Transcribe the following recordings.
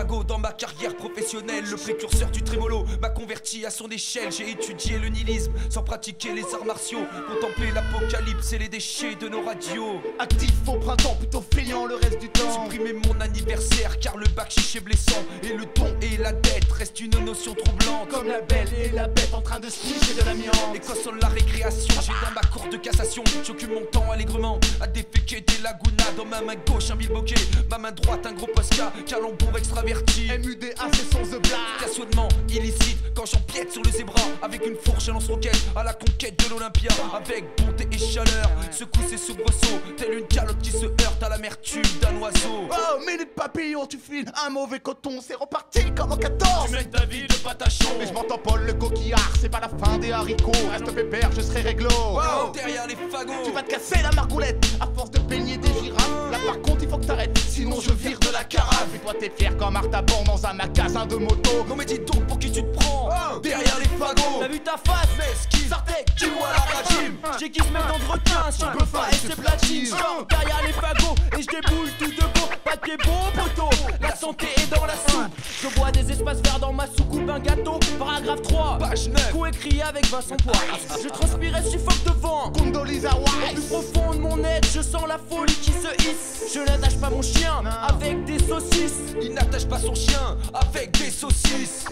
fagot dans ma carrière professionnelle. Le précurseur du trémolo m'a converti à son échelle. J'ai étudié le nihilisme sans pratiquer les arts martiaux. Contempler l'apocalypse et les déchets de nos radios. Actif au printemps, plutôt feignant le reste du temps. Supprimer mon anniversaire car le bac chiché blessant. Et le don et la dette reste une notion troublante. Comme la belle et la bête en train de se nicher de l'amiante. Et quand sonne la récréation, j'ai dans ma cour de cassation. J'occupe mon temps allègrement à déféquer des lagunas. Dans ma main gauche un bilboquet, ma main droite un gros posca. Calembour extraverti, MUDA c'est son The Black. stationnement illicite quand j'empiète sur le zébra. Avec une fourche à lance-roquette à la conquête de l'Olympia. Avec bonté et chaleur, secoue ses soubresauts. Telle une calotte qui se heurte à l'amertume d'un oiseau. Oh, minute papillon, tu files un mauvais coton. C'est reparti comme en 14. Tu mènes ta vie de patachon. Mais je m'entends Paul le coquillard, c'est pas la fin des haricots. Reste pépère, je serai réglo. Wow, derrière les fagots, Tu vas te casser la margoulette à force de baigner des girafes. Là par contre il faut que t'arrêtes, sinon je vire de la carafe. Et toi t'es fier comme Artaban dans un magasin de moto. non mais dis donc pour qui tu te prends. Derrière les fagots, T'as vu ta face, mesquine, Sartek, tu vois la régime. j'ai qui se met dans de requin sur le fa et c'est platine. J'sors derrière les fagots et je déboule tout de go. Pas de bon poteau, la santé est dans la soupe. Je vois des espaces verts dans ma soucoupe, un gâteau. Paragraphe 3, Page 9, coécrit avec Vincent Poire. Je transpire et suffoque devant. Condoleezza Au plus Rice. profond de mon être, je sens la folie qui se hisse. Je n'attache pas mon chien avec des saucisses. il n'attache pas son chien avec des saucisses.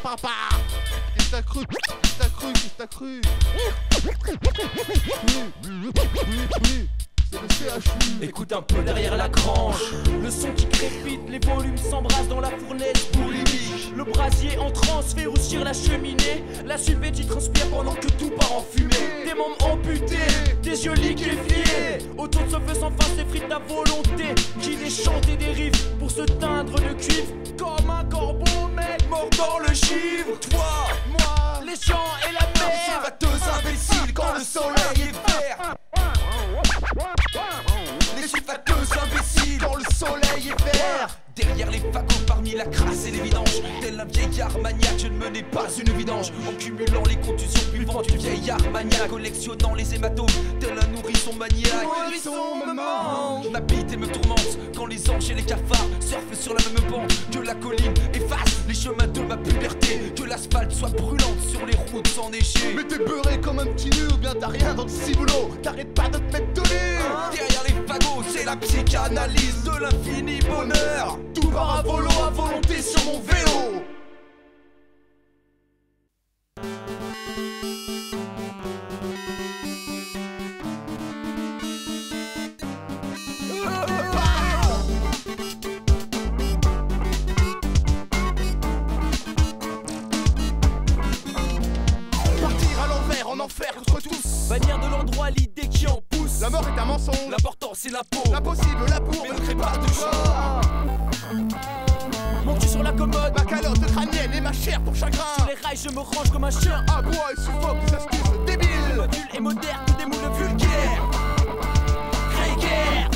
Papa, qu'est-ce que t'as cru? Qu'est-ce que t'as cru? Qu'est-ce que t'as cru? C'est le CHU. Écoute un peu derrière la grange, le son qui crépite, les volumes s'embrassent dans la fournaise boulimique. Le brasier en transe fait roussir la cheminée. La sulfétie transpire pendant que tout part en fumée. Des membres amputés, des yeux liquéfiés. Autour de ce feu sans fin s'effrite ta volonté qui déchante et dérive pour se teindre de cuivre. Comme un corbeau mec mort dans le givre. Toi, Moi, les champs et la mer. sulfateuse imbécile quand le soleil est vert. Les sulfateuses imbéciles Quand le soleil est vert. derrière les fagots parmi la crasse et les vidanges. Tel un vieillard maniaque, je ne menais pas une vidange. En cumulant les contusions, buvant du vieillard maniaque. Collectionnant les hématomes, tel un nourrisson maniaque. Nourrisson me manque. M'habite et me tourmente quand les anges et les cafards surfent sur la même bande. Que la colline efface les chemins de ma puberté. Que l'asphalte soit brûlante sur les routes enneigées. Mais t'es beurré comme un petit nœud ou bien t'as rien dans le ciboulot. T'arrêtes pas de te mettre de nez. Derrière les fagots, c'est la psychanalyse de l'infini bonheur. Tout part à volo à volonté sur mon vélo. Partir à l'envers, en enfer contre tous. Bannir de l'endroit l'idée qui en pousse. La mort est un mensonge. L'important c'est la peau. L'impossible, la bourre, Mais ne crée pas de choix. Mon cul sur la commode, Ma calotte crânienne et ma chair pour chagrin. sur les rails je me range comme un chien. Aboie et suffoque les astuces débiles. Module et moderne, tout des moules vulgaires. Grégaire,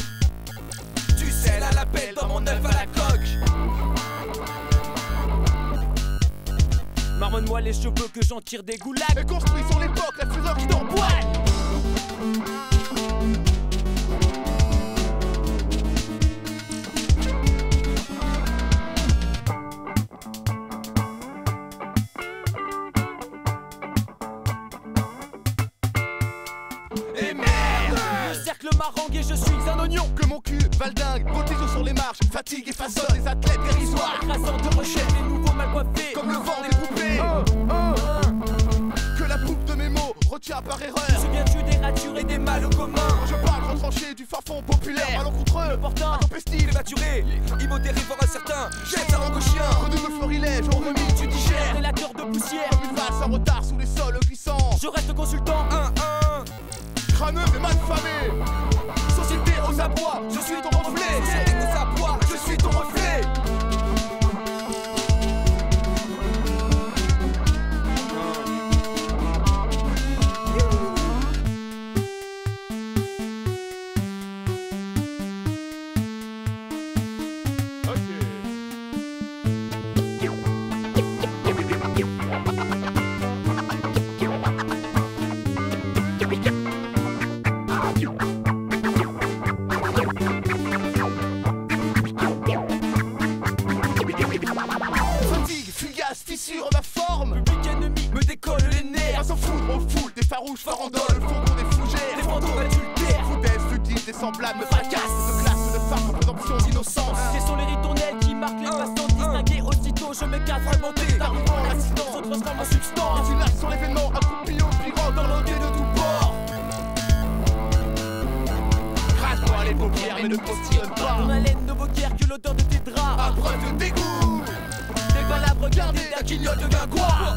Tu scelles à l'appel dans mon œuf à la coque. marmonne-moi les cheveux que j'en tire des goulags. Et construit sur l'époque la fureur qui t'empoigne. Et merde. Le cercle m'harangue et je suis un oignon. Que mon cul valdingue, voltige sur les marches, fatigue et façonne les athlètes dérisoires. Écrasant de recherche les nouveaux mal coiffés. Comme le vent des poupées. Que la poupe de mes mots retient par erreur. Souviens-tu des ratures et des mal au commun? Je parle retranché du fin fond populaire. Malencontreux, Pourtant, intempestif. Maturé, immodéré voire incertain. Jette sa langue au chien. Entre nous le florilège, on remis, tu digères. délateur de poussière. Comme une vase en retard sous les sols glissants. Je reste consultant. 1-1. Crâneux et mal famé. Société aux abois, je suis ton reflet. Société aux abois, Je suis ton reflet. farouche, farandole, fourgon des fougères, des fantômes adultères, foutaise, futiles, des semblables, me fracassent, de classe, de farce, de présomption d'innocence. Ce sont les ritournelles qui marquent les passants distingués. Aussitôt je me casse fragmenté d'arrivant, l'accident se transforme en substance. Tu lâches sur l'événement, accroupi au pirogue, Dans l'enquête de tout bord, crache-toi les paupières, mais ne postillonne pas. ton haleine ne vaut guère que l'odeur de tes draps. À preuve de dégoût, Des balades regardées d'un guignol de guingois.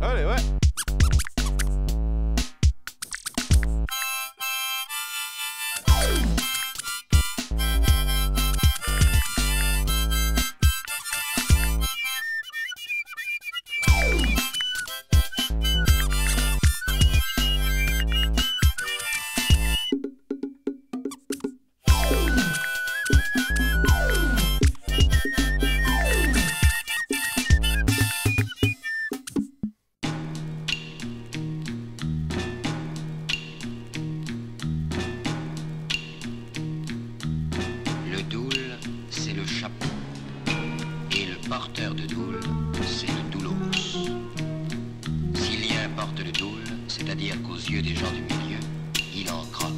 allez, ouais. Le doule, c'est le chapeau. Et le porteur de doule, c'est le doulos. S'il y a un porte le doule, c'est-à-dire qu'aux yeux des gens du milieu, il en croque.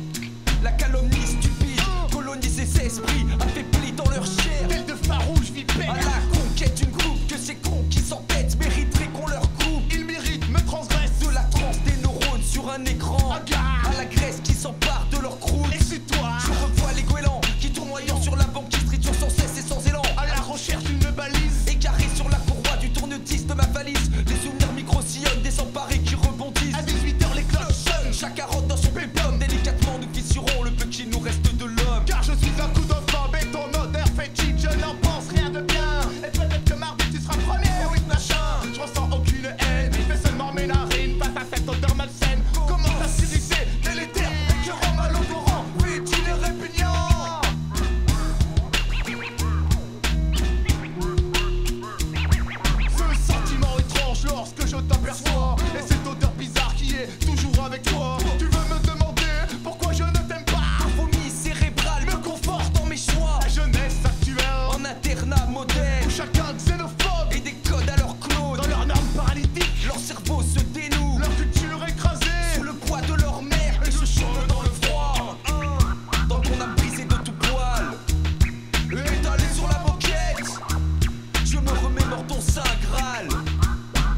La calomnie stupide, coloniser ses esprits, affaiblis dans leur chair. Telle de farouche vipère, À la conquête d'une groupe, que ces cons qui s'entêtent mériteraient qu'on leur coupe. il mérite, me transgresse. De la transe des neurones sur un écran. Agarre, À la graisse qui s'empare de leur croûte. excite-toi. Je revois les goélands qui tournoyant sur la banquise triturent sans cesse et sans élan. À la recherche d'une balise, Égaré sur la courroie du tournevis de ma valise. Les souvenirs micro-sillonnent désemparés qui rebondissent. à 18h les cloches sonnent. Chaque carotte dans son pépum. Délicatement nous fissurons le peu qu'il nous reste de l'homme. Car je suis un coup d'enfant, béton, odeur, fétiche, je n'en pense rien de bien. Et peut-être que mardi tu seras premier, oui machin. Je ressens aucune haine, mais seulement mes narines face à cette odeur malsaine. Comment à s'irriter, délétère, écœurant, malodorant, fétile et répugnant. Ce sentiment étrange lorsque je t'aperçois, et cette odeur bizarre qui est toujours avec toi. Tu veux me demander pourquoi je ne t'aime pas? Vomi cérébral me conforte dans mes choix. La jeunesse actuelle, En internat moderne. chacun xénophobe, Et des codes à leur clone. dans leurs normes paralytiques, Leur cerveau se dénoue. leur culture écrasée. Sous le poids de leur mère et se chauffent dans le froid. Dans ton âme brisée de tout poil. Étalé sur la moquette. Je me remémore ton saint Graal.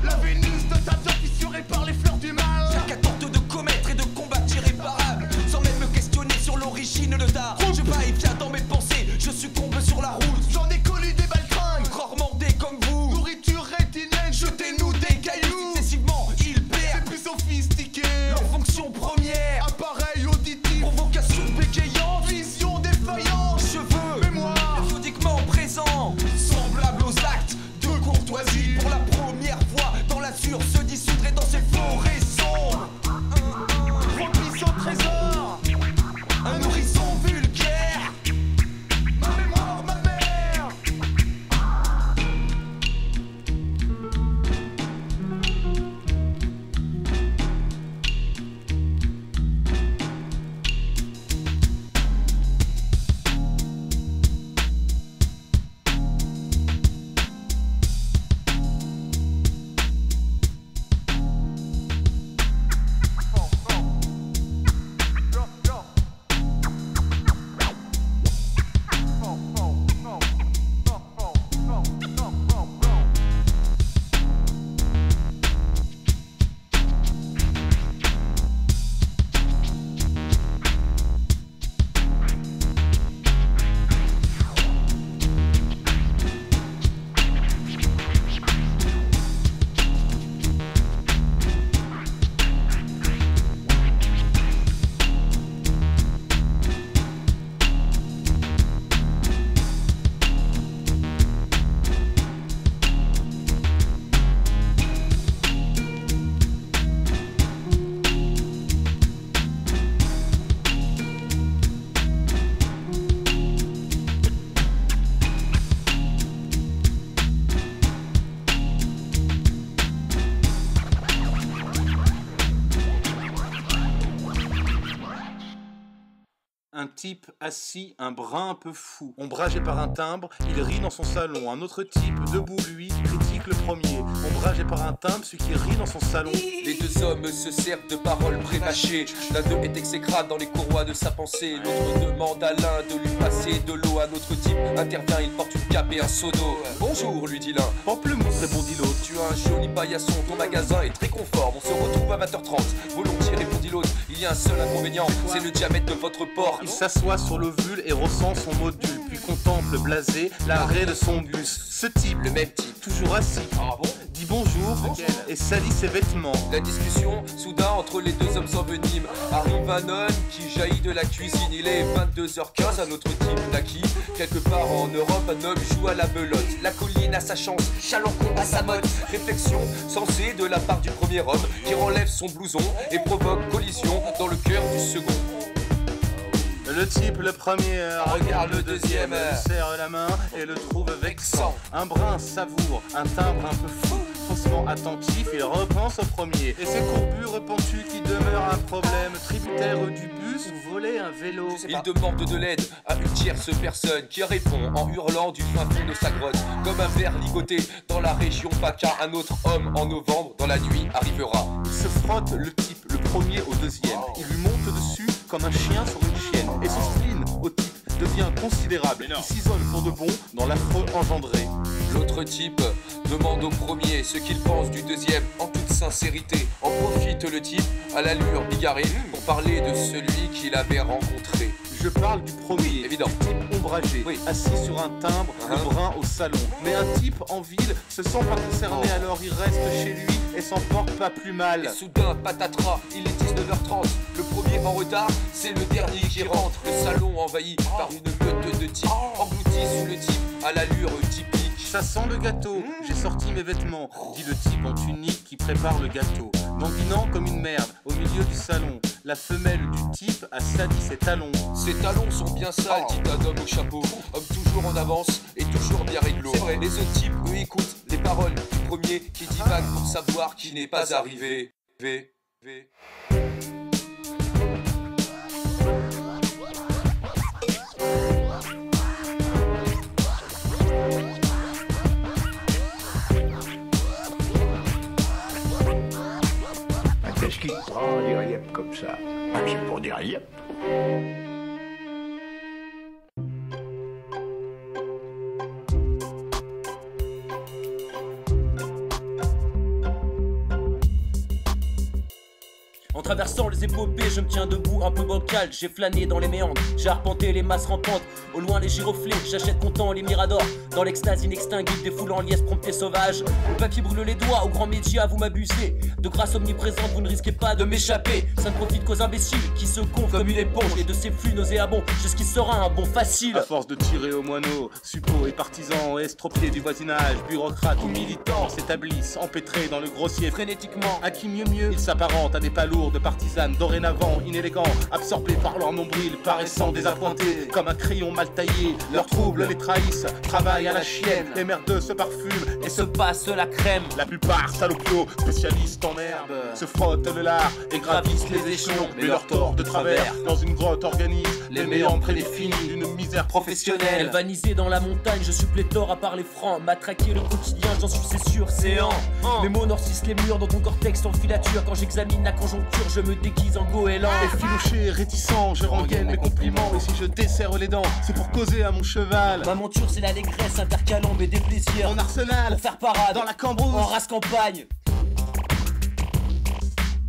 La Vénus de ta vie fissurée par les fleurs du mal. Chaque attente de comète Un type assis, un brin un peu fou, ombragé par un timbre, il rit dans son salon. Un autre type, debout lui, critique le premier, ombragé par un timbre, celui qui rit dans son salon. Les deux hommes se servent de paroles prémâchées. L'un d'eux est exécrable dans les courroies de sa pensée. L'autre demande à l'un de lui passer de l'eau. Un autre type intervient, il porte une cape et un seau d'eau. Bonjour, lui dit l'un. Pamplemousse, répondit l'autre. Tu as un joli paillasson, ton magasin est très conforme. On se retrouve à 20h30. Volontiers, répondit l'autre. Il y a un seul inconvénient, c'est le diamètre de votre porte. Il s'assoit sur l'ovule et ressent son module, puis contemple blasé l'arrêt de son bus. Ce type, Le même type. toujours assis, Ah bon? dit bonjour et salit ses vêtements. La discussion, soudain, entre les deux hommes envenimes. Arrive un homme qui jaillit de la cuisine. Il est 22h15, un autre type naquit. Quelque part en Europe, un homme joue à la belote. La colline a sa chance, Chalençon a sa mode. Réflexion sensée de la part du premier homme qui relève son blouson et provoque collision dans le cœur du second. Le type, le premier, Regarde le deuxième, lui serre la main et le trouve vexant. Un brin savoure, un timbre un peu fou, faussement attentif, il repense au premier. Et ces courbus repentus qui demeurent un problème, tributaire du bus ou voler un vélo. Il demande de l'aide à une tierce personne qui répond en hurlant du fin fond de sa grotte. Comme un ver ligoté dans la région PACA, un autre homme en novembre dans la nuit arrivera. Il se frotte le type, le premier au deuxième. Il lui monte dessus comme un chien sur une chienne. Et son spleen au type devient considérable. Il s'isole pour de bon dans l'affreux engendré. L'autre type demande au premier ce qu'il pense du deuxième en toute sincérité. En profite le type à l'allure bigarrée pour parler de celui qu'il avait rencontré. Je parle du premier, évident. Type ombragé, Oui. assis sur un timbre, le brin au salon. Mais un type en ville se sent pas concerné, alors il reste chez lui et s'en porte pas plus mal. Et soudain, patatras, il est 19h30. Le premier en retard, c'est le dernier qui rentre. Le salon envahi par une meute de types, engloutis sous le type à l'allure typique. Ça sent le gâteau, j'ai sorti mes vêtements, dit le type en tunique qui prépare le gâteau. Dandinant comme une merde, au milieu du salon, la femelle du type a sali ses talons. Ses talons sont bien sales, dit un homme au chapeau. Homme toujours en avance et toujours bien réglo. C'est vrai, les autres types, eux, écoutent les paroles du premier qui divague pour savoir qu'il n'est pas arrivé. V. Qu'est-ce qui te prend à dire yep comme ça? Ah, c'est pour dire yep. En traversant les épopées, je me tiens debout, un peu bancal. J'ai flâné dans les méandres, j'ai arpenté les masses rampantes. Au loin les giroflées, j'achète content les miradors. Dans l'extase inextinguible des foules en liesse promptes et sauvages. Le papier brûle les doigts, aux grands médias vous m'abusez. De grâce omniprésente, vous ne risquez pas de m'échapper. Ça ne profite qu'aux imbéciles qui se gonflent comme une éponge. Et de ces flux nauséabonds, jusqu'il sera un bon facile. À force de tirer aux moineaux, suppôts et partisans, estropiés du voisinage, bureaucrates ou militants s'établissent empêtrés dans le grossier frénétiquement. À qui mieux ils s'apparentent à des palourdes partisanes dorénavant inélégants, absorbés par leur nombril, paraissant désappointés comme un crayon mal taillé. Leurs troubles les trahissent, travaillent à la chienne, les merdeux se parfument Et se passe la crème. La plupart salopios, spécialistes en herbe, se frottent le lard et gravissent les échelons. Mais leur tort de travers, dans une grotte organise les méandres prédéfinis d'une misère professionnelle. Galvanisé dans la montagne, je suis pléthore à parler franc. Matraquer le quotidien, j'en suis c'est sûr, séant. Mes mots noircissent les murs dans ton cortex en filature. Quand j'examine la conjoncture, je me déguise en goéland. Effiloché, réticent, je rengaine mes compliments. Et si je desserre les dents, c'est pour causer à mon cheval. Ma monture c'est l'allégresse intercalant mes déplaisirs. Mon arsenal, Pour faire parade dans la cambrousse. en race campagne.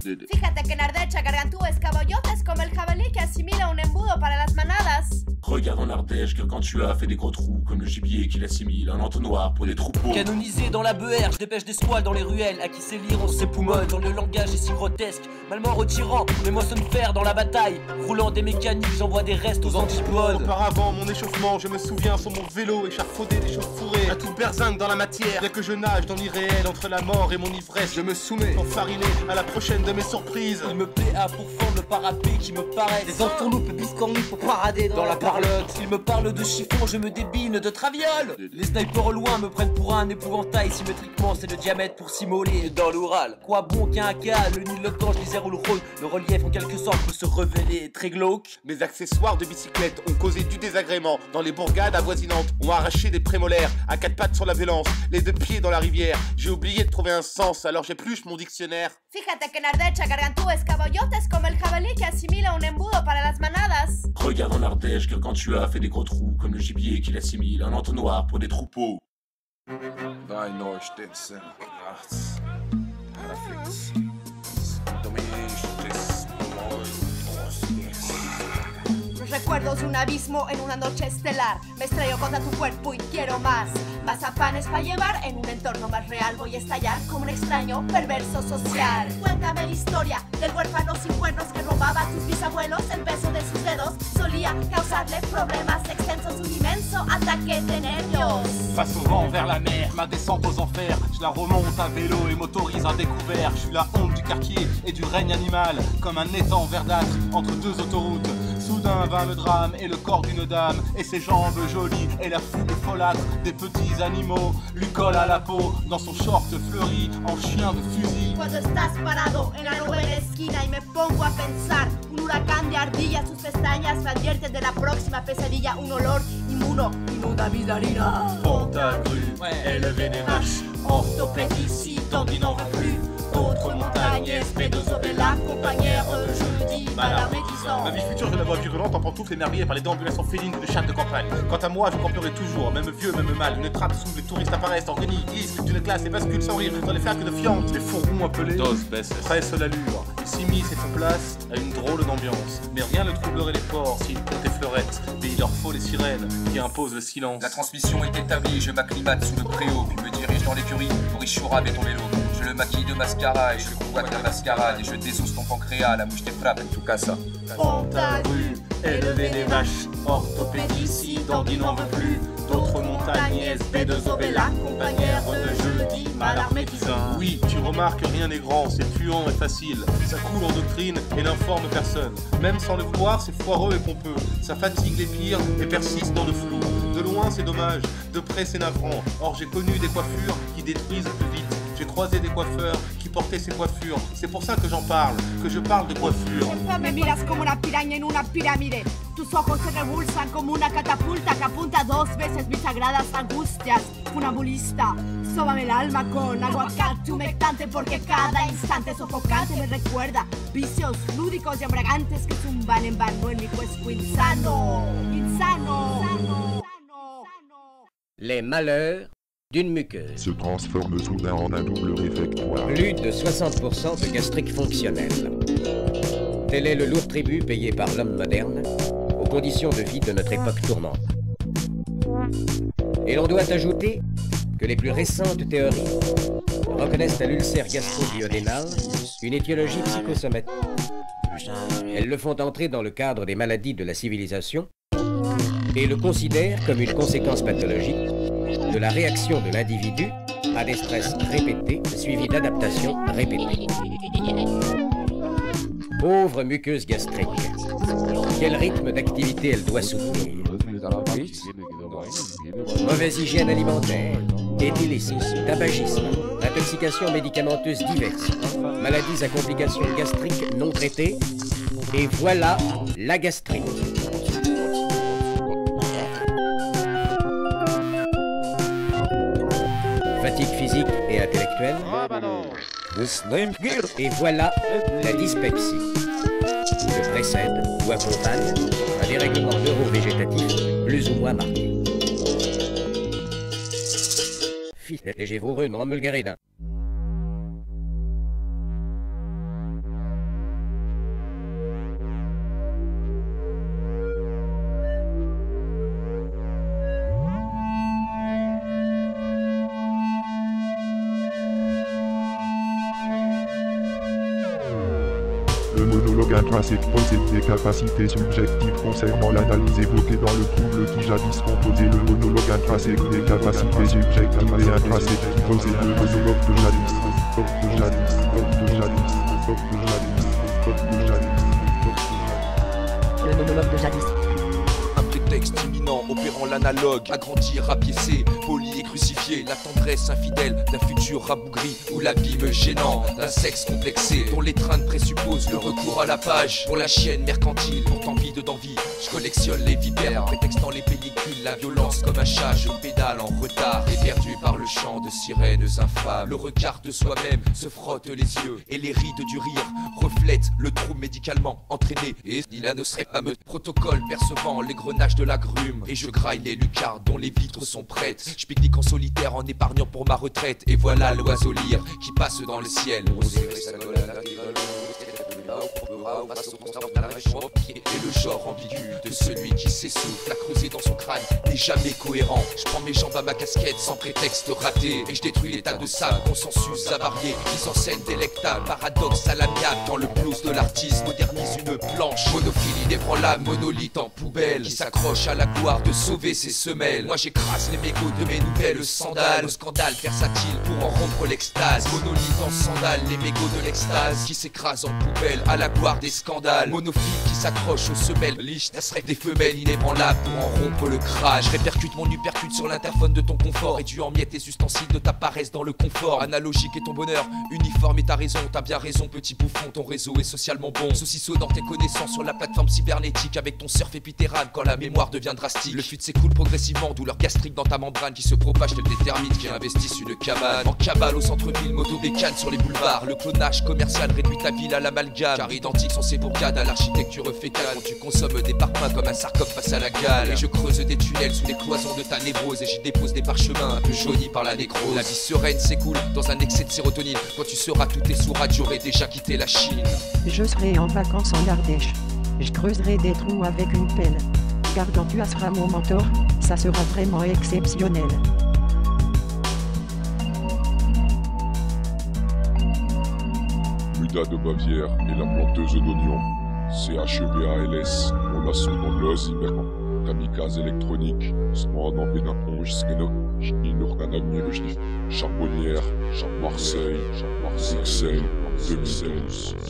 Fíjate que en Ardèche, Gargantúa es caballotes como el jabalí que asimila un embudo para las manadas. Regarde en Ardèche, Gargantua a fait des gros trous comme le gibier qu'il assimile un entonnoir pour des troupeaux. Canonisé dans la beère, je dépêche des squales dans les ruelles. À qui sait lire, on s'époumonne. Dans le langage est si grotesque, malement retirant mes moissons de fer dans la bataille. Roulant des mécaniques, j'envoie des restes aux antipodes. Auparavant, mon échauffement, je me souviens sur mon vélo, échafaudé des chauffourées. À toute berzingue dans la matière, bien que je nage dans l'irréel entre la mort et mon ivresse. Je me soumets, enfariné à la prochaine de de mes surprises. Il me plaît à pourfendre le parapet qui me paraît des entourloupes biscornues pour parader dans la parlotte. Il me parle de chiffon, je me débine de traviole. Les snipers au loin me prennent pour un épouvantail. Symétriquement, c'est le diamètre pour s'immoler dans l'Oural. Quoi bon qu'un cas, le Nil, le Gange, l'Isère ou le Rhône. Le relief en quelque sorte peut se révéler très glauque. Mes accessoires de bicyclette ont causé du désagrément dans les bourgades avoisinantes, ont arraché des prémolaires à quatre pattes sur la violence, les deux pieds dans la rivière. J'ai oublié de trouver un sens, alors j'épluche mon dictionnaire. Fíjate que en Ardèche, Gargantú es caballotes como el jabalí que asimila un embudo para las manadas. Regarde en Ardèche que quand tu as fait des gros trous, comme le gibier qui l'assimile, un entonnoir pour des troupeaux. Vai nós desse arts, perfect, doministes, Los recuerdos de un abismo en una noche estelar. Me estrello contra tu cuerpo y quiero más. Mazapanes para llevar en un entorno más real. Voy a estallar como un extraño perverso social. Cuéntame la historia del huérfano sin cuernos que robaba a tus bisabuelos. El peso de sus dedos solía causarle problemas extensos. Un inmenso ataque de nervios. Face au vent vers la mer, ma descente aux enfers. Je la remonte à vélo et m'autorise à découvert. Je suis la honte du quartier et du règne animal. Comme un étang verdâtre entre deux autoroutes. Soudain vint le drame et le corps d'une dame. Et ses jambes jolies et la fougue folâtre des petits animaux lui colle à la peau dans son short fleuri en chien de fusil. Cuando estás parado en la novena esquina y me pongo a pensar, un huracán de ardillas, sus pestañas me advierten de la próxima pesadilla, un olor inmuno, inunda vidarina. Pantagrues, élevé des vaches, Orthopédicide, il n'en veut plus. Autres montagnes, P2OB, compagnaire, je le dis, malarmé disant. Ma vie future, je la vois virulente en pantoufles émerveillée par les déambulations félines de chats de campagne. Quant à moi, je camperai toujours, même vieux, même mal. Une trappe s'ouvre, les touristes apparaissent, organiques, glissent d'une classe et basculent sans rire dans les flaques de fientes. Les fourgons appelés Dos veces. pressent l'allure. Ils s'immiscent et font place à une drôle d'ambiance. Mais rien ne troublerait les ports s'ils comptaient fleurettes. Mais il leur faut les sirènes qui imposent le silence. La transmission est établie, je m'acclimate sous le préau, puis me dirige dans l'écurie pour y chouraber ton vélo. Je le maquille de mascara et je le convoite vers mascarade et je désosse ton pancréas, la mouche te frappe en tout cas ça. Pantagrues, élevé des vaches, orthopédicide, il n'en veut plus. D'autres montagnes, P2OB, compagnaire de jeudi, malarmé disant. Oui, tu remarques, rien n'est grand, c'est fluent et facile. Ça coule en doctrine et n'informe personne. Même sans le vouloir, c'est foireux et pompeux. Ça fatigue les pires et persiste dans le flou. De loin, c'est dommage, de près, c'est navrant. Or, j'ai connu des coiffures qui détruisent plus vite. J'ai croisé des coiffeurs qui portaient ces coiffures. C'est pour ça que j'en parle, que je parle de coiffure. Me miras como una piraña en una pirámide. Tus ojos se revulsan como una catapulta que apunta 2 veces mis sagradas angustias. Funambulista, sóbame el alma con aguacate humectante porque cada instante sofocante me recuerda vicios lúdicos y embriagantes que zumban en vano en mi cuerpo insano. Insano. Les malheurs d'une muqueuse. Se transforme soudain en un double réfectoire. Plus de 60% de gastrique fonctionnel. Tel est le lourd tribut payé par l'homme moderne aux conditions de vie de notre époque tourmente. Et l'on doit ajouter que les plus récentes théories reconnaissent à l'ulcère gastro-duodénal une étiologie psychosomatique. Elles le font entrer dans le cadre des maladies de la civilisation et le considèrent comme une conséquence pathologique de la réaction de l'individu à des stress répétés suivis d'adaptations répétées. Pauvre muqueuse gastrique, quel rythme d'activité elle doit soutenir? Mauvaise hygiène alimentaire, éthylisme, tabagisme, intoxication médicamenteuse diverses, maladies à complications gastriques non traitées, et voilà la gastrite. Fatigue physique et intellectuelle. Et voilà la dyspepsie. Le précède ou accompagne un dérèglement neurovégétatif plus ou moins marqué. Filet léger voureux non mulgaridin. Le monologue intrinsèque possède des capacités subjectives concernant l'analyse évoquée dans le trouble qui jadis composait le monologue intrinsèque des capacités subjectives et intrinsèques qui possède le monologue de jadis. Le monologue de Jadis. Un prétexte imminent, opérant l'analogue, agrandir, rapiécer, poli et crucifié, la tendresse infidèle d'un futur rabougri ou l'abîme gênant d'un sexe complexé dont l'étreinte présuppose le recours à la page. Pour la chienne mercantile, pourtant vide d'envie, je collectionne les vipères, prétextant les pellicules, la violence comme un chat, je pédale en retard, éperdu par le chant de sirènes infâmes. Le regard de soi-même se frotte les yeux et les rides du rire reflètent le trou médicalement entraîné et il a ne serait pas me protocole percevant les grenages de la grume et je graille les lucarnes dont les vitres sont prêtes. Je pique-nique en solitaire en épargnant pour ma retraite et voilà l'oiseau lyre qui passe dans le ciel. Et le genre ambigu de celui qui s'essouffle à creuser dans son crâne n'est jamais cohérent. Je prends mes jambes à ma casquette sans prétexte raté et je détruis l'état de sable, consensus avarié, mise en scène délectable, paradoxe à l'amiable quand le blues de l'artiste modernise une planche. Monophilie inébranlable, monolithe en poubelle qui s'accroche à la gloire de sauver ses semelles. Moi j'écrase les mégots de mes nouvelles sandales, au scandale versatile pour en rompre l'extase. Monolithe en sandales, les mégots de l'extase qui s'écrasent en poubelle à la gloire des scandales. Monophile qui s'accroche aux semelles, liche des femelles inébranlables pour en rompre le crâne. Je répercute mon uppercut sur l'interphone de ton confort et tu emiettes les ustensiles de ta paresse dans le confort. Analogique est ton bonheur, uniforme est ta raison. T'as bien raison petit bouffon, ton réseau est socialement bon. Saucisseau dans tes connaissances sur la plateforme cybernétique avec ton surf épitérane quand la mémoire devient drastique. Le fut s'écoule progressivement, douleur gastrique dans ta membrane qui se propage tel des termites qui investissent une cabane. En cabale au centre-ville, moto-bécane sur les boulevards. Le clonage commercial réduit ta ville à l'amalgame, car identique sont ces bourgades à l'architecture fécale. Quand tu consommes des parpaings comme un sarcophe face à la gale. Et je creuse des tunnels sous les cloisons de ta névrose et j'y dépose des parchemins un peu jaunis par la nécrose. La vie sereine s'écoule dans un excès de sérotonine. Quand tu seras tout essourade, j'aurai déjà quitté la Chine. Je serai en vacances en Ardèche. Je creuserai des trous avec une pelle. Gargantua sera mon mentor, ça sera vraiment exceptionnel. Muda de Bavière est la planteuse d'oignons. CHEBALS, on la sonne dans l'Ozimer. Kamikaze électronique, Smord en Bénaponge, Skeno, Chinurkanagnirushni, Charbonnière, Marseille, Marseille, 2016.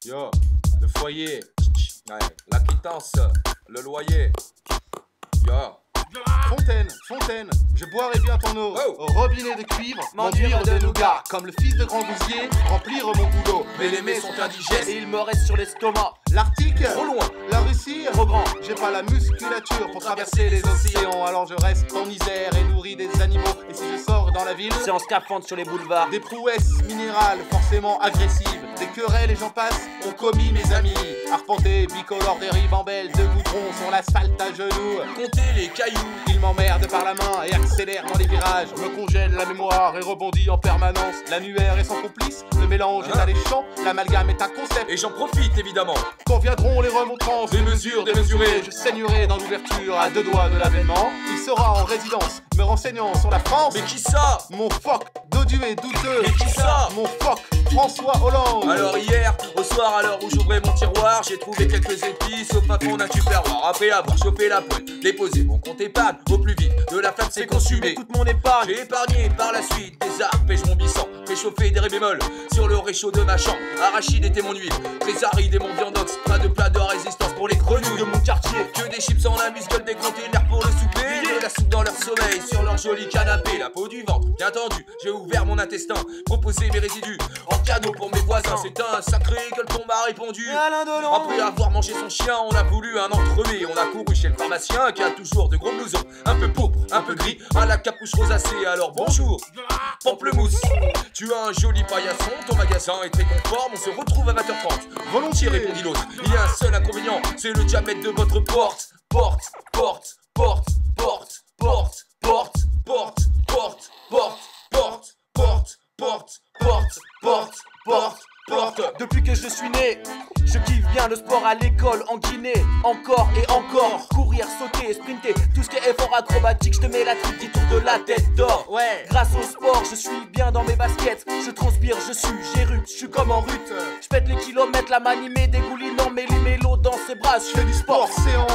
Yo, le foyer, ouais, la quittance, le loyer. Yo. Fontaine, je boirai bien ton eau. Au robinet de cuivre, m'enduire de nougat. Comme le fils de grand gousier, remplir mon goulot. Mais les mets sont indigestes et il me reste sur l'estomac. L'Arctique, trop loin. La Russie, trop grand. J'ai pas la musculature pour traverser les océans. Alors je reste en misère et nourris des animaux. Et si je sors dans la ville, c'est en scaphandre sur les boulevards. Des prouesses minérales forcément agressives. Des querelles et j'en passe ont commis mes amis. Arpenter, bicolore des ribambelles de goudron sur l'asphalte à genoux. Compter les cailloux. Il m'emmerde par la main et accélère dans les virages. Me congèle la mémoire et rebondit en permanence. L'annuaire est son complice, le mélange est alléchant. L'amalgame est un concept et j'en profite évidemment. Quand viendront les remontrances, des mesures démesurées, je saignerai dans l'ouverture à 2 doigts de l'avènement. Il sera en résidence, me renseignant sur la France. Mais qui ça? Mon phoque, dodu et douteux. Et qui ça? Mon phoque, François Hollande. Alors hier, au soir, à l'heure où j'ouvrais mon tiroir, j'ai trouvé quelques épices au fin fond d'un tupperware. Après avoir chauffé la poêle, déposé mon compte épargne au plus vite de la flamme s'est consumée toute mon épargne. J'ai épargné par la suite des arpèges mombissants, réchauffé des ré bémols sur le réchaud de ma chambre. Arachide était mon huile, très aride et mon viandox. Pas de plat de résistance pour les grenouilles de mon quartier. Que des chips en amuse-gueule, des containers pour le souper. De la soupe dans leur sommeil, sur leur joli canapé. La peau du ventre, bien tendu, j'ai ouvert mon intestin. Proposé mes résidus en cadeau pour mes voisins. C'est un sacré gueuleton m'a répondu. Après avoir mangé son chien, on a voulu un entremets. On a couru chez le pharmacien qui a toujours de gros blousons. Un peu pourpre, un peu gris, à la capuche rosacée. Alors bonjour, pamplemousse. Tu as un joli paillasson, ton magasin est très conforme. On se retrouve à 20h30. Volontiers, répondit l'autre. Il y a un seul inconvénient, c'est le diamètre de votre porte. Porte, porte, porte, porte, porte, porte, porte, porte, porte, porte, porte, porte, porte, porte, porte, porte. Depuis que je suis né, je kiffe bien le sport à l'école, en Guinée, encore et encore. Courir, sauter, sprinter, tout ce qui est effort acrobatique, je te mets la triple qui tourne de la tête d'or. Ouais. Grâce au sport, je suis bien dans mes baskets. Je transpire, je sue, j'érute, je suis comme en rut. Je pète les kilomètres, la manimée dégoulinant, mais les mélos dans ses bras, je fais du sport séant.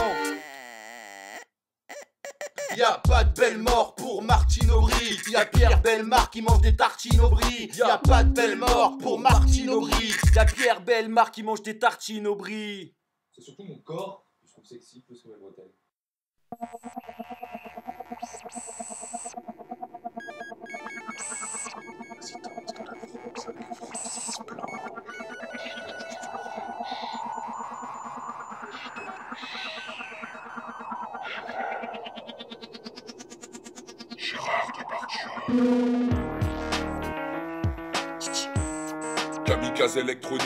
Y'a pas de belle mort pour Martine Aubry. Y'a Pierre Bellemare qui mange des tartines au brie. Y'a pas de belle mort pour Martine Aubry. Y'a Pierre Bellemare qui mange des tartines au brie. C'est surtout mon corps que je trouve sexy plus que mes bretelles. Kamikaze électronique,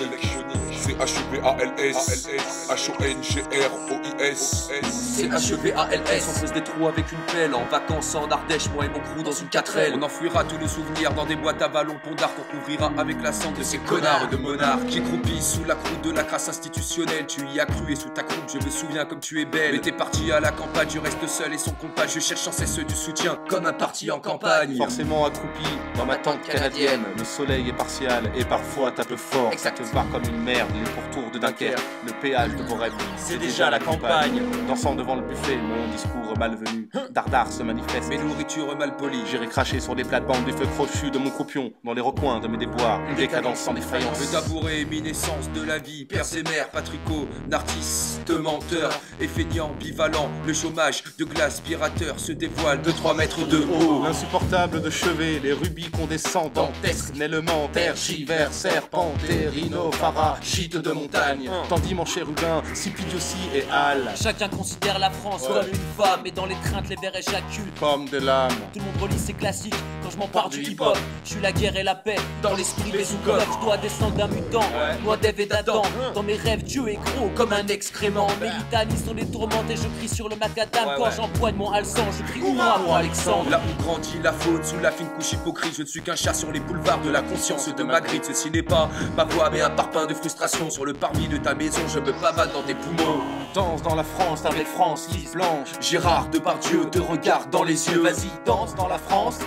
c'est H-E-V-A-L-S, H-O-N-G-R-O-I-S. C'est H-E-V-A-L-S. On creuse des trous avec une pelle. En vacances en Ardèche, moi et mon crew dans une 4L. On enfouira tous nos souvenirs dans des boîtes à ballons pont d'art qu'on couvrira avec la cendre de ces connards de monarques qui croupissent sous la croûte de la crasse institutionnelle. Tu y as cru et sous ta croupe, je me souviens comme tu es belle. Mais t'es parti à la campagne, je reste seul et son compas. Je cherche sans cesse du soutien, comme un parti en campagne. Forcément accroupi dans ma tente canadienne. Le soleil est partial et parfois tape fort. Exact. Te barre comme une merde, les pourtours de Dunkerque. Le péage de vos rêves, c'est déjà la campagne. Dansant devant le buffet, mon discours malvenu. Dardar se manifeste. Mes nourritures mal polies. J'irai cracher sur les plates-bandes des feux crochus de mon croupion. Dans les recoins de mes déboires, une décadence sans défaillance. Le tabouret, éminescence de la vie. Pères et mères, patricots, narcistes, menteurs et feignants, bivalents. Le chômage de glace, pirateur se dévoile de 3 mètres de haut. L'insupportable de chevet, les rubis condescendants. Nellement, tergivers, serpent, rhinophara, gîte de montagne. Tandis mon chérubin, Sipidiosi et Al. Chacun considère la France comme une femme, et dans les craintes les vers éjaculent comme des lames. Tout le monde relit ses classiques quand je m'empare du hip-hop. Je suis la guerre et la paix dans l'esprit des sous-codes. Je dois descendre d'un mutant, moi d'Ève et d'Adam. Dans mes rêves, Dieu est gros comme un excrément. Mes litanies sont les tourmentés, je crie sur le macadam. Quand j'empoigne mon halsan, je crie hurrah pour Alexandre. Là où grandit la faune, sous la fine couche hypocrite, je ne suis qu'un chat sur les boulevards de la conscience de Magritte. Ceci n'est pas ma voix mais un parpaing de frustration. Sur le parvis de ta maison, je me pavane dans tes poumons. Danse dans la France avec Francis Blanche. Gérard Depardieu te regarde dans les yeux. Vas-y, danse dans la France.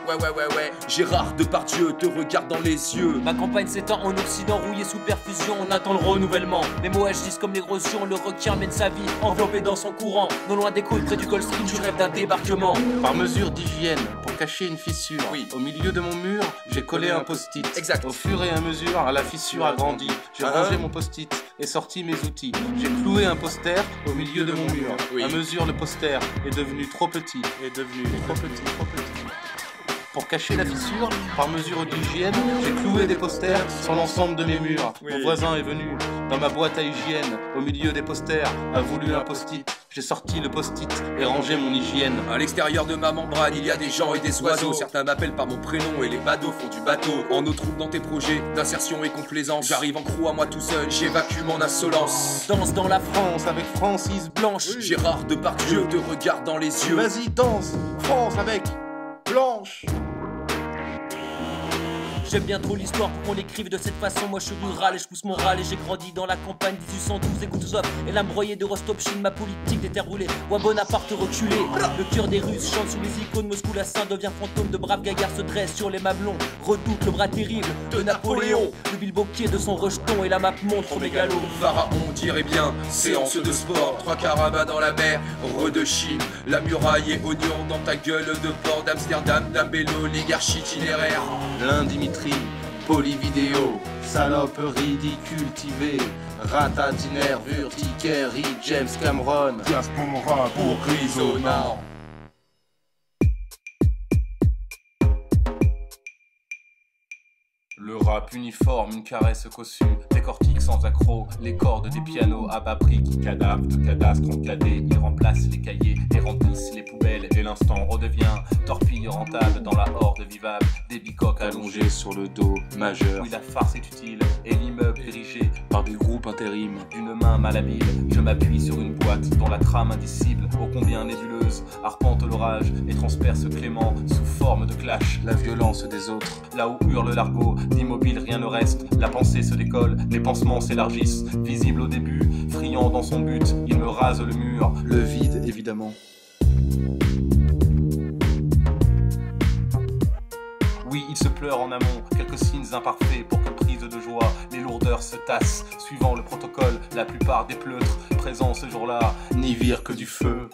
Ouais. Gérard Depardieu te regarde dans les yeux. Ma campagne s'étend en Occident, rouillé sous perfusion. On attend le renouvellement. Mes mots agissent comme l'érosion. Le requin mène sa vie, enveloppé dans son courant. Non loin des côtes, près du Gold Street, je rêve d'un débarquement. Par mesure d'hygiène, pour cacher une fissure, au milieu de mon mur, j'ai collé un post-it. Exact. Au fur et à mesure, la fissure a grandi. J'ai rangé mon post-it et sorti mes outils. J'ai cloué un poster au milieu de mon mur. À mesure, le poster est devenu trop petit. Trop petit. Pour cacher la fissure, par mesure d'hygiène, j'ai cloué des posters sur l'ensemble de mes murs. Mon voisin est venu dans ma boîte à hygiène, au milieu des posters, a voulu un post-it. J'ai sorti le post-it et rangé mon hygiène. À l'extérieur de ma membrane, il y a des gens et des oiseaux. Certains m'appellent par mon prénom et les badauds font du bateau. En eau trouble dans tes projets d'insertion et complaisance. J'arrive en crew à moi tout seul, j'évacue mon insolence. Danse dans la France avec Francis Blanche. Gérard Depardieu te regarde dans les yeux. Vas-y, danse, France avec Blanche. J'aime bien trop l'histoire pour qu'on l'écrive de cette façon. Moi je suis rural et je pousse mon râle. Et j'ai grandi dans la campagne 1812. Écoute Zop et la broyée de Rostopchine. Ma politique des terres roulées, ouais Bonaparte reculé. Le cœur des Russes chante sous les icônes. Moscou la Saint devient fantôme. De braves gaillards se dressent sur les mamelons. Redoute le bras terrible de Napoléon. Le bilboquet de son rejeton et la map montre mégalo. Pharaon dirait bien, séance de sport. 3 carabins dans la mer, de Chine. La muraille et oignon dans ta gueule de port d'Amsterdam, d'Ambello, oligarchie itinéraire. L'un Dimitri, polyvidéo, salope ridicultivée, ratatinaire, urticaire, James Cameron, diaspora pour grisonnant. Le rap uniforme, une caresse cossue, décortique sans accroc, les cordes des pianos à bas prix qui cadavent de cadastre en cadet. Ils remplacent les cahiers et remplissent les poubelles et l'instant redevient torpille rentable dans la horde vivable. Des bicoques allongés sur le dos majeur. Oui, la farce est utile et l'immeuble érigé par des groupes intérim. D'une main malhabile, je m'appuie sur une boîte dont la trame indicible, ô combien nébuleuse, arpente l'orage et transperce Clément sous forme de clash. La violence des autres, là où hurle l'argot, Immobile, rien ne reste, la pensée se décolle, les pansements s'élargissent, visible au début, friand dans son but, il me rase le mur. Le vide, évidemment. Oui, il se pleure en amont, quelques signes imparfaits pour que prise de joie, les lourdeurs se tassent, suivant le protocole, la plupart des pleutres présents ce jour-là n'y virent que du feu.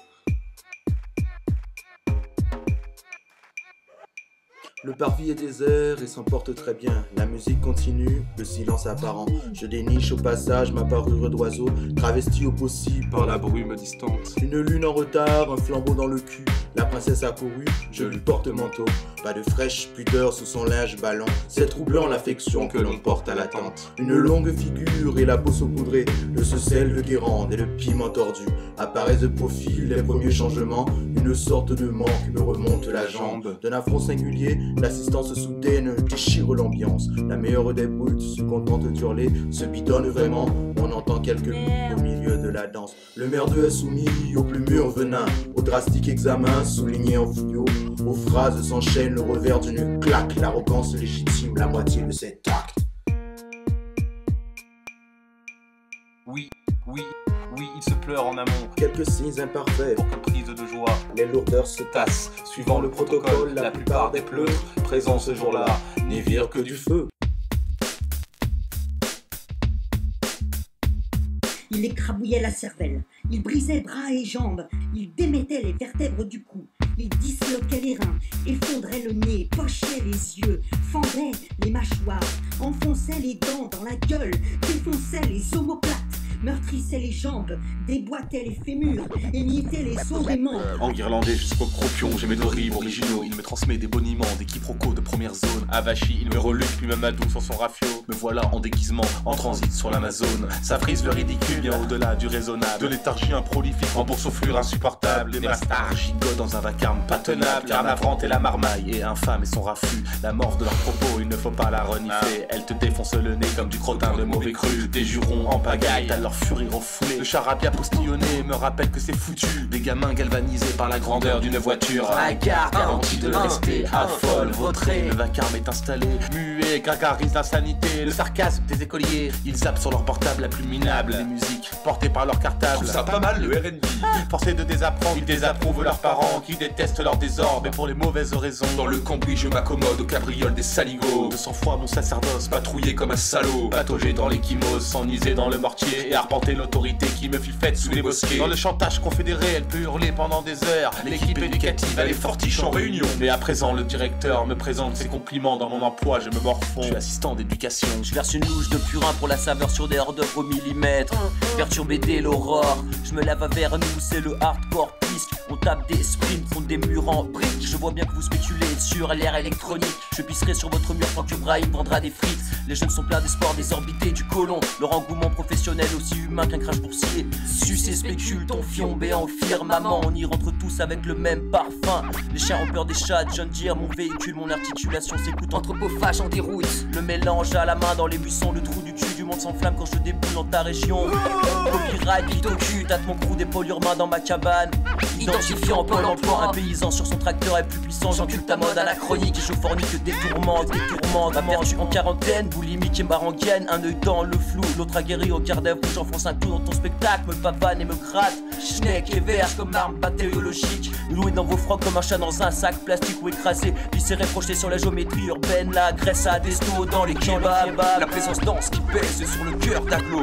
Le parvis est désert et s'emporte très bien. La musique continue, le silence apparent. Je déniche au passage ma parure d'oiseau, travestie au possible par la brume distante. Une lune en retard, un flambeau dans le cul. La princesse a couru, je lui porte manteau. Pas de fraîche pudeur sous son linge ballon. C'est troublant l'affection que l'on porte à l'attente. Une longue figure et la peau saupoudrée. Le sel, le guérande et le piment tordu. Apparaissent de profil les premiers changements. Une sorte de manque me remonte la jambe. D'un affront singulier, l'assistance soudaine déchire l'ambiance. La meilleure des brutes se contente d'hurler, se bidonne vraiment. On entend quelques minutes au milieu de la danse. Le merdeux est soumis au plus mûr venin, au drastique examen souligné en fluo. Aux phrases s'enchaîne le revers d'une claque. L'arrogance légitime la moitié de cet acte. Oui, oui, oui, il se pleure en amont. Quelques signes imparfaits pour que prise de joie, les lourdeurs se tassent. Suivant le protocole, la plupart des pleutres présents ce jour-là n'y virent que du feu. Il écrabouillait la cervelle, il brisait bras et jambes, il démettait les vertèbres du cou, il disloquait les reins, effondrait le nez, pochait les yeux, fendait les mâchoires, enfonçait les dents dans la gueule, défonçait les omoplates, meurtrissait les jambes, déboîtait les fémurs, émiettait les os des membres. Enguirlandé jusqu'au cropion, j'ai mes rimes originaux. Il me transmet des boniments, des quiproquos de première zone. Avachi, il me reluque, puis m'amadou sur son rafio. Me voilà en déguisement, en transit sur l'Amazone. Ça frise le ridicule, bien au-delà du raisonnable. De léthargie prolifique, en boursouflure insupportable. Des mastards gigotent dans un vacarme pas tenable. Car navrante est la marmaille, et infâme est son raffut. La morve de leurs propos, il ne faut pas la renifler. Elle te défonce le nez comme du crottin de mauvais cru. Des jurons en pagaille, leur furie refoulée. Le charabia postillonné me rappelle que c'est foutu. Des gamins galvanisés par la grandeur d'une voiture. À garde, garantie de le rester, affole, vautré. Le vacarme est installé, muet, gargarise l'insanité. Le sarcasme des écoliers, ils zappent sur leur portable la plus minable. Les musiques portées par leur cartable. Trouve ça pas mal le R&B. Forcés de désapprendre, ils désapprouvent leurs parents qui détestent leur désordre, mais pour les mauvaises raisons. Dans le cambouis je m'accommode au cabriole des saligots. De 100 fois mon sacerdoce, patrouillé comme un salaud. Patauger dans l'échymose, s'enniser dans le mortier et arpenter l'autorité qui me fut faite sous les bosquets. Dans le chantage confédéré, elle peut hurler pendant des heures. L'équipe éducative, elle est fortiche en réunion. Mais à présent, le directeur me présente ses compliments. Dans mon emploi, je me morfonds. Je suis assistant d'éducation. Je verse une louche de purin pour la saveur sur des hors-d'œuvre au millimètre. Perturbé dès l'aurore, je me lève vers nous, c'est le hardcore pisque. On tape des sprints contre des murs en briques. Je vois bien que vous spéculez sur l'ère électronique. Je pisserai sur votre mur tant que Brahim vendra des frites. Les jeunes sont pleins d'espoir désorbité du colon. Leur engouement professionnel aussi humain qu'un crash boursier. Suce et spécule ton fion béant au firmament. On y rentre tous avec le même parfum. Les chiens ont peur des chats, John Deere, mon véhicule, mon articulation s'écoute. Anthropophage en déroute. Le mélange à la main dans les buissons, le trou du cul du monde s'enflamme quand je déboule dans ta région. Copyright, vite au cul, tâte mon crew, des polures mains dans ma cabane. Identifiant Pôle emploi, un paysan sur son tracteur est plus puissant. J'encule ta mode anachronique et je fornique des tourmentes. Ma vertu en quarantaine, boulimique et maranguienne. Un œil dans le flou, l'autre aguerri au quart d'œuvre où j'enfonce un clou dans ton spectacle. Me pavane et me gratte, schneck et verge comme arme bactériologique. Loué dans vos frocs comme un chat dans un sac plastique ou écrasé. Viscéré projeté sur la géométrie urbaine. La graisse à desto dans les kebabs. La présence dense qui pèse sur le cœur d'aglo.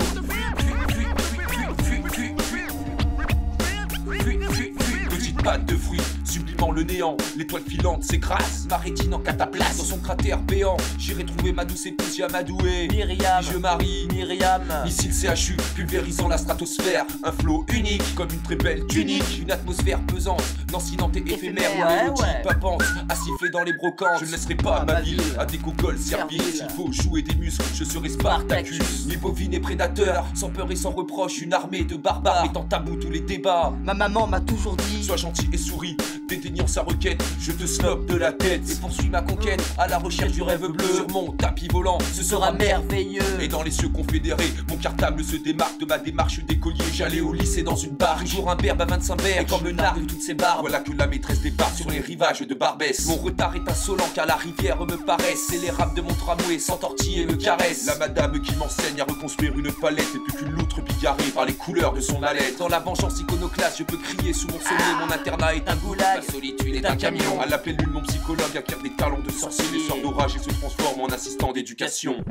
Pâte de fruits, sublimant le néant. L'étoile filante s'écrase, ma rétine en cataplasme. Dans son cratère béant, j'irai trouver ma douce épouse Yamadoué. Myriam, je marie Myriam. Missile CHU, pulvérisant la stratosphère. Un flot unique, comme une très belle tunique. Une atmosphère pesante, lancinante et éphémère. Où l'érotique papante, à siffler dans les brocantes. Je ne laisserai pas ma ville à des gogoles serviles. S'il faut jouer des muscles, je serai Spartacus. Les bovines et prédateurs, sans peur et sans reproche. Une armée de barbares mettant à bout tous les débats. Ma maman m'a toujours dit, sois gentil et souris, dédaignant sa requête. Je te snob de la tête et poursuis ma conquête à la recherche du rêve bleu. Sur mon tapis volant, ce sera merveilleux. Et dans les cieux confédérés, mon cartable se démarque de ma démarche d'écolier. J'allais au lycée dans une barre, toujours un berbe à 25 berges. Et comme le nard de toutes ses barbes, voilà que la maîtresse débarque sur les rivages de Barbès. Mon retard est insolent car la rivière me paraisse. Et les rames de mon tramway s'entortillent et me caressent. La madame qui m'enseigne à reconstruire une palette et plus qu'une loutre bigarrée par les couleurs de son haleine. Dans la vengeance iconoclaste, je peux crier sous mon sommet. Mon internat est un goulag, la solitude est un camion. À la pleine lune, mon psychologue acquiert des talents de sorcier. Les sorts d'orage et se transforme en assistant d'éducation.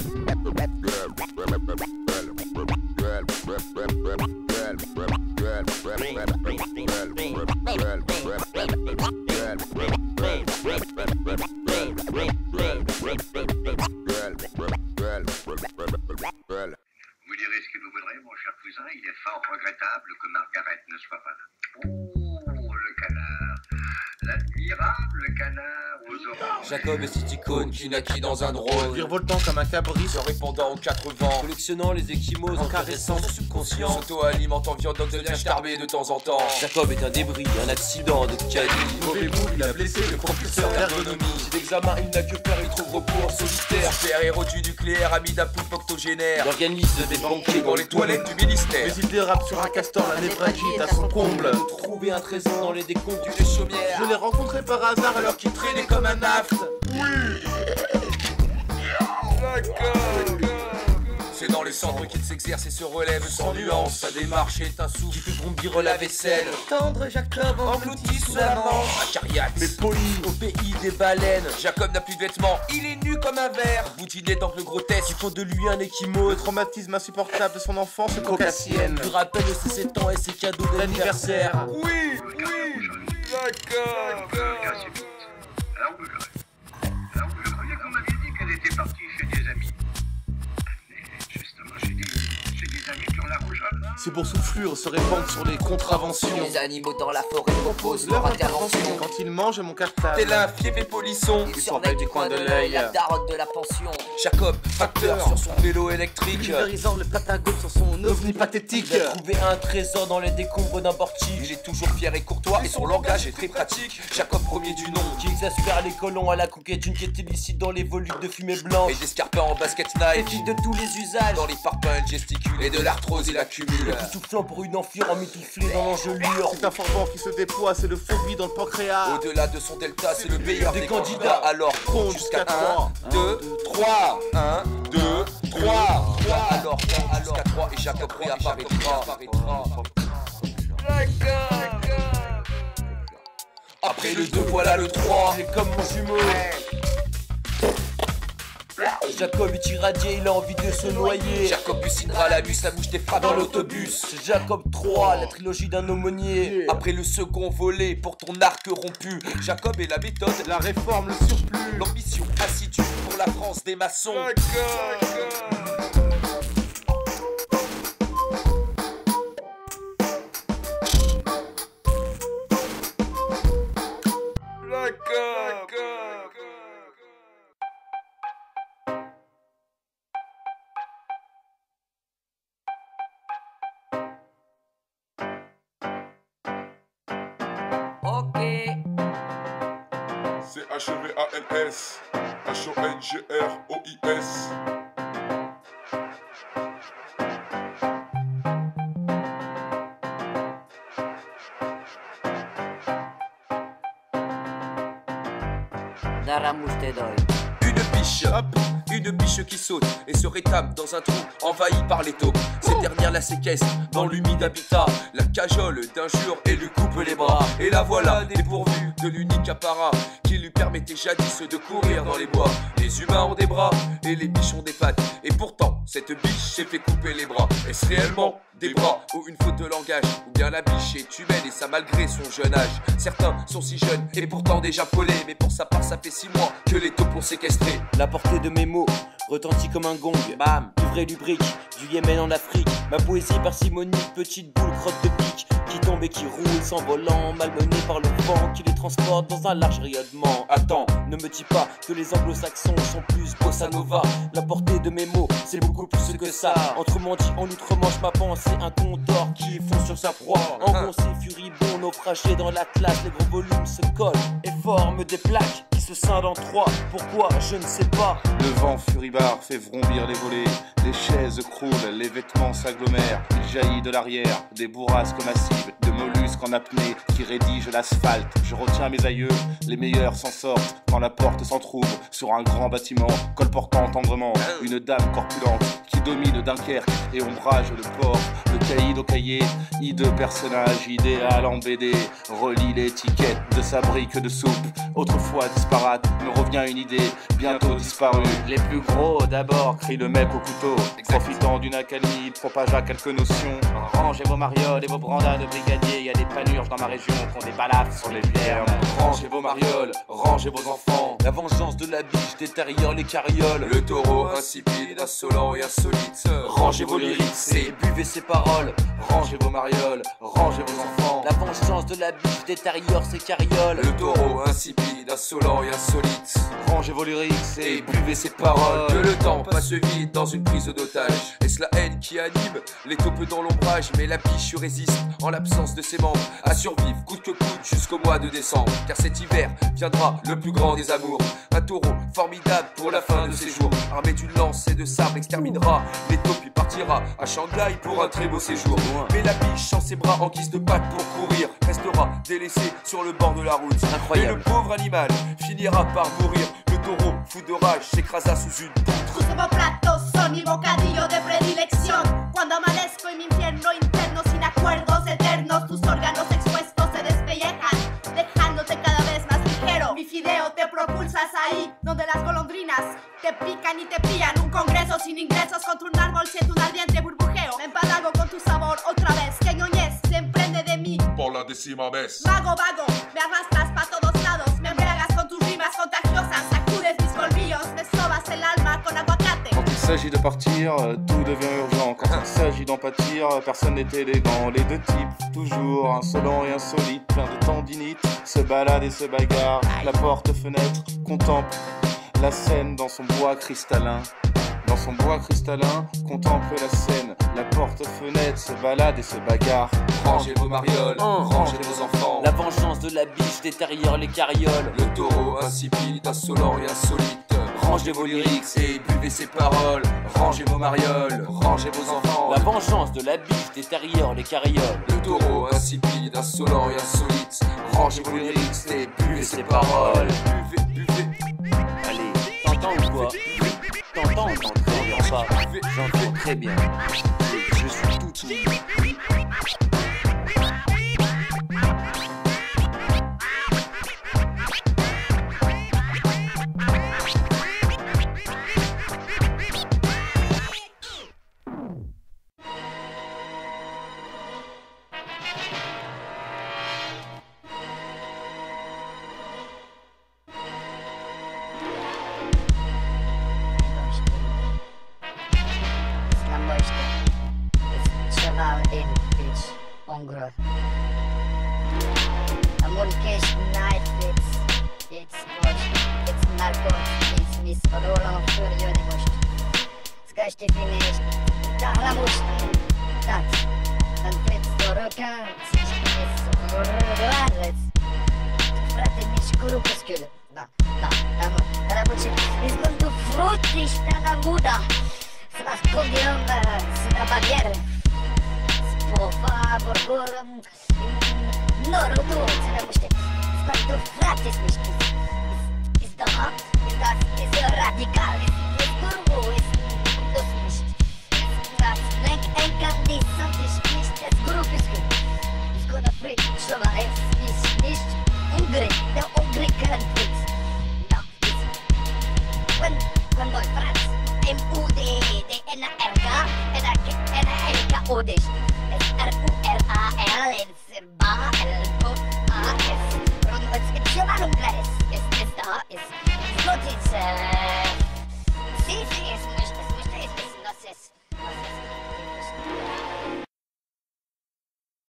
Vous direz ce que vous voudrez, mon cher cousin, il est fort regrettable que Margaret ne soit pas là. Oh, le canard, l'admirable canard aux oranges. Jacob est cette icône qui naquit dans un drone, virevoltant comme un cabri, se répandant aux quatre vents, collectionnant les échymoses en caressant son subconscient, s'auto-alimentant viandoc de liens starbés de temps en temps. Jacob est un débris, un accident de caddie. Mauvais move, il a blessé le propulseur d'ergonomie. Si d'examen il n'a que faire, il trouve repos en solitaire. Super-héros du nucléaire, ami d'un poupe octogénaire. Il organise des banquets dans les toilettes du ministère. Mais il dérape sur un castor, la névralgie à son comble. Trouver un trésor dans les décombres d'une chaumière. Je l'ai rencontré par hasard alors qu'il traînait comme un naft. Oui. C'est dans les cendres qu'il s'exerce et se relève sans nuance. Sa démarche est un souffle qui fait bondir la vaisselle. Tendre Jacob englouti sous la manche. Acariax, mais poli au pays des baleines. Jacob n'a plus de vêtements, il est nu comme un verre. Boutiné d'angles grotesques qui font de lui un échymose. Le traumatisme insupportable de son enfance caucasienne lui rappelle ses 7 ans et ses cadeaux d'anniversaire. Oui, Jacob. Alors vous le croyez qu'on m'avait dit qu'elle était partie chez des amis. Mais justement, chez des amis qui ont la rougeole. Ces boursouflures se répandent sur les contraventions. Les animaux dans la forêt proposent leur intervention. Quand ils mangent mon cartable, t'es là, fief et polisson. Il surveille du coin de l'œil la darotte de la pension. Jacob, facteur sur son vélo électrique, pulvérisant le Patagone sur son ovni pathétique. Il a trouvé un trésor dans les décombres d'un portique. Il est toujours fier et courtois et son langage est très pratique. Jacob premier du nom, qui exaspère les colons à la conquête d'une quête illicite dans les volutes de fumée blanche. Et des scarpins en basket Nike, et de tous les usages. Dans les parpaings elle gesticule et de l'arthrose il accumule. Tout soufflant pour une enfure emmitouflée dans l'engelure. C'est un fourban qui se déploie, c'est le phobie dans le pancréas. Au-delà de son delta, c'est le meilleur des candidats. Alors compte jusqu'à 1, 2, 3. 1, 2, 3. Alors jusqu'à 3 et Jacob réapparaîtra. Après le 2, voilà le 3. Il est comme mon jumeau. Jacob est irradié, il a envie de se noyer. Jacob bucinera la nuit, sa mouche t'effraie dans l'autobus. C'est Jacob 3, la trilogie d'un aumônier. Après le second volet, pour ton arc rompu. Jacob est la méthode, la réforme, le surplus. L'ambition assidue pour la France des maçons. C'est H-E-V-A-N-S, H-O-N-G-R-O-I-S. Une biche, hop, une biche qui saute et se rétame dans un trou envahi par les taupes. Cette dernière la séquestre dans l'humide habitat, la cajole d'injures et lui coupe les bras. Et la voilà dépourvue de l'unique apparat qui lui permettait jadis de courir dans les bois. Les humains ont des bras et les biches ont des pattes. Et pourtant, cette biche s'est fait couper les bras. Est-ce réellement des bras ou une faute de langage? Ou bien la biche est humaine et ça malgré son jeune âge? Certains sont si jeunes et pourtant déjà polés, mais pour sa part ça fait 6 mois que les taupes l'ont séquestré. La portée de mes mots retentit comme un gong. Bam, livré du brick, du Yémen en Afrique. Ma poésie parcimonique, petite boule crotte de pique qui tombe et qui roule s'envolant, malmené par le vent qui les transporte dans un large rayonnement. Attends, ne me dis pas que les anglo-saxons sont plus bossa nova. La portée de mes mots, c'est beaucoup plus que ça. Entre menti en outre-manche, ma pensée, un conte d'or qui fond sur sa proie. Engoncé, furibond, naufragé dans l'atlas, les gros volumes se collent et forment des plaques qui se scindent en trois. Pourquoi, je ne sais pas. Le vent furibard fait vrombir les volets, les chaises croulent, les vêtements s'agglomèrent. Il jaillit de l'arrière, des bourrasques massives, de mollusques en apnée qui rédigent l'asphalte. Je retiens mes aïeux, les meilleurs s'en sortent quand la porte s'entrouvre sur un grand bâtiment colportant tendrement une dame corpulente qui domine Dunkerque et ombrage le port. Le caïd au cahier, hideux personnage idéal en BD, relie l'étiquette de sa brique de soupe. Autrefois disparate, me revient une idée, bientôt disparue. Les plus gros d'abord, crie le mec au couteau, profitant d'une accalmie, propagea quelques notions. Rangez vos marioles et vos brandins de brigadiers, il y a des panurges dans ma région qui ont des balafres sur les pierres. Rangez vos marioles, rangez vos enfants. La vengeance de la biche détériore les carrioles. Le taureau insipide, insolent et insolite. Rangez vos lyrics et buvez ses paroles. Rangez vos marioles, rangez vos enfants. La vengeance de la biche détériore ses carrioles. Le taureau insipide, insolent et insolite. Rangez vos lyrics et buvez ses paroles. Que le temps passe vite dans une prise d'otage. Est-ce la haine qui anime les taupes dans l'ombrage? Mais la biche résiste en l'absence de ses membres à survivre coûte que coûte jusqu'au mois de décembre. Car cet hiver viendra le plus grand des amours. Un taureau formidable pour la fin de ses jours. Armé d'une lance et de sabre exterminera les taupes, puis partira à Shanghai pour un très beau séjour. Mais la biche en ses bras en guise de pattes pour courir restera délaissée sur le bord de la route. Incroyable. Et le pauvre animal finira par mourir. Le taureau, fou de rage, s'écrasa sous une poutre. Tus nuevos platos son mi bocadillo de predilección. Cuando amanezco en mi infierno interno sin acuerdos eternos, tus órganos expuestos se despellejan, dejándote cada vez más ligero. Mi fideo te propulsas ahí, donde las golondrinas te pican y te pillan. Un congreso sin ingresos contra un árbol, siento un ardiente burbujeo. Me empalago con tu sabor otra vez, que ñoñez se emprende de mí. Por la décima vez. Vago, vago, me arrastras pa' todos lados, me embriagas con tus rimas contagiosas, sacudes mis colmillos, me sobas el alma con aguacate. Quand il s'agit de partir, tout devient urgent. Quand il s'agit d'en pâtir, personne n'est élégant. Les deux types, toujours insolents et insolites, plein de tendinite, se baladent et se bagarrent. La porte-fenêtre contemple la scène dans son bois cristallin. Dans son bois cristallin, contemple la scène. La porte-fenêtre se balade et se bagarre. Rangez vos marioles, rangez vos enfants. La vengeance de la biche détériore les carrioles. Le taureau insipide, insolent et insolite. Rangez vos lyrics et buvez ses paroles. Rangez vos marioles, rangez vos enfants. La vengeance de la biche détériore les carrioles. Le taureau insipide, insolent et insolite. Rangez vos lyrics et buvez ses paroles. Buvez, buvez. Allez, t'entends ou quoi? T'entends ou t'entends pas? J'entends très bien. Je suis tout ouïe.